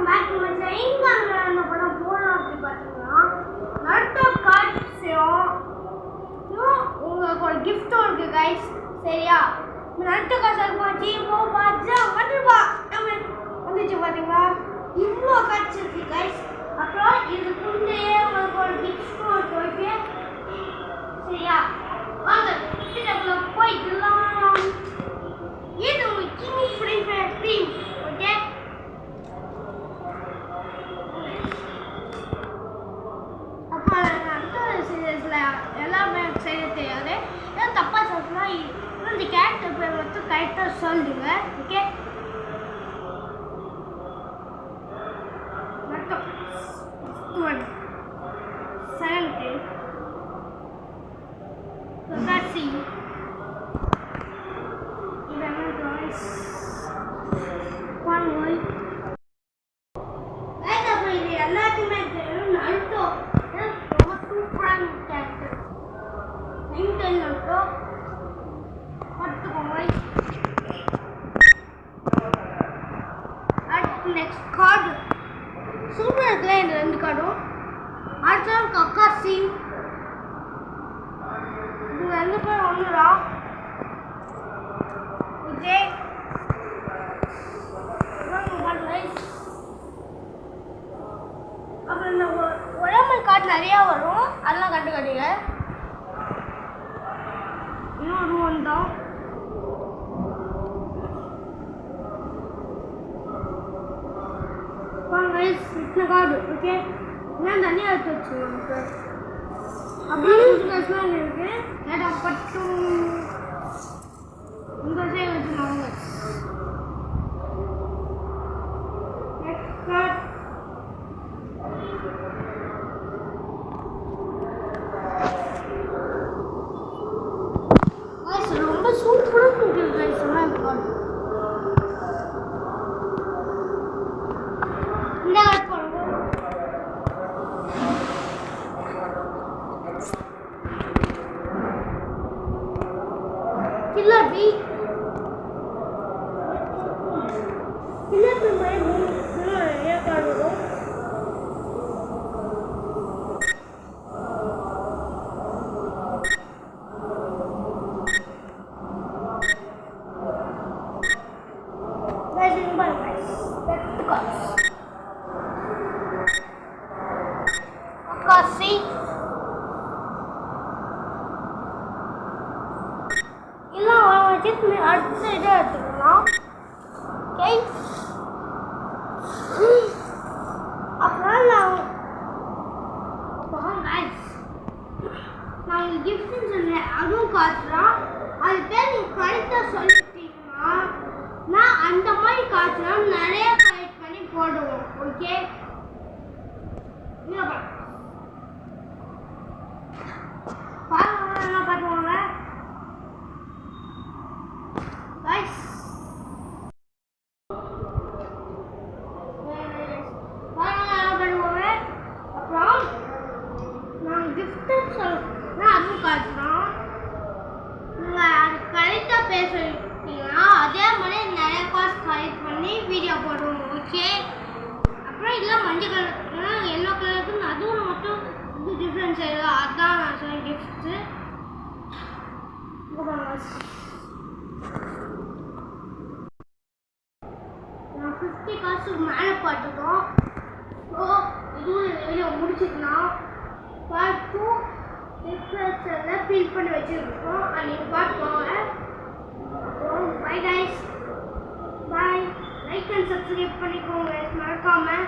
Back to my channel. என்ன படம் போறோம் அப்படி பார்த்தீங்கன்னா நட்டோ காட்சியும் உங்களுக்கு ஒரு கிஃப்ட்டும் இருக்கு கைஸ். சரியா? நட்டோ காசு போச்சு பாச்சு வந்துருப்பா வந்துச்சு பார்த்தீங்களா? இவ்வளோ காட்சி இருக்கு கைஸ். அப்புறம் இதுக்குள்ளேயே உங்களுக்கு ஒரு கிஃப்ட்டும் இருக்கு. ஓகே சரியா? வாங்க வீட்டுக்குள்ள போய்க்கலாம். இது உங்க king free fire team. Okay எல்லாமே செய்ய தெரியாது. ஏதாவது தப்பா சொல்லுனா இந்த கேரக்டர் பேர் மட்டும் கரெக்டாக சொல்லுங்க. ஓகே மட்டும் 70 Galaxy இதெல்லாம் டாய்ஸ் 1 way அப்புறம் இது எல்லாத்தையுமே தெரியும். நல்டோ ரொம்ப சூப்பரான கேரக்டர். இன்டெல் நல்டோ பார்த்துக்கோங்க. அடுத்து நெக்ஸ்ட் கார்டு சூப்பராக இருக்குல்ல இந்த 2 கார்டும். அடுத்த கக்காசி இது 2 பேர் ஒன்றுதான். விஜய் அப்புறம் இந்த உழமல் கார்டு நிறையா வரும். அதெல்லாம் கட்டுக்காட்டீங்க. இன்னொரு ஒன் தான். இத்தனை கார்டு. ஓகே நான் தனியாக எடுத்து வச்சுருவேன். அப்படியே காசுலாம் இருக்கு. இடம் பட்டும் இந்த சைடு வச்சுருவாங்க. ரொம்ப சூப்பராக இருக்குது கைஸ். எல்லாம் கார்டு இந்த கார்டு போடுங்க. கில்லபி கில்லபி மாதிரி நிறைய கார்டு வரும். Kasi எல்லாம் வச்சு அடுத்த இதை எடுத்துக்கலாம். ஓகே அப்புறம் நான் கிஃப்ட்னு சொன்னேன். அதுவும் காய்ச்சலாம். அது பேர் நீங்கள் கரெக்டாக சொல்லிட்டீங்கன்னா நான் அந்த மாதிரி காய்ச்சலாம் நிறைய கலெக்ட் பண்ணி போடுவோம். ஓகே பார்த்துவாங்க கைஸ். பண்ணுவாங்க. அப்புறம் நான் கிஃப்ட் சொல்லணும். அதுவும் காட்டுறோம். நீங்கள் அது கரெக்டாக பேசிட்டீங்கன்னா அதே மாதிரி நிறைய காசு கலெக்ட் பண்ணி வீடியோ போடுவோம். ஓகே அப்புறம் இதெல்லாம் மஞ்சள் கலர் எல்லோ கலருக்கு அதுவும் மட்டும் இது டிஃப்ரென்ஸ் ஆயிடும். அதுதான் நான் சொன்ன கிஃப்ட்ஸு. நான் 50 காசுக்கு மேலே பார்த்துட்டோம். ஸோ இதுவும் வீடியோ முடிச்சுக்கலாம். பார்ட் 2 டிஸ்கிரிப்ஷனில் ஃபில் பண்ணி வச்சுருக்கோம். அது நீங்கள் பார்த்துக்கோங்க. அப்புறம் bye guys. Bye. Like and subscribe பண்ணிக்கோங்க மறக்காமல்.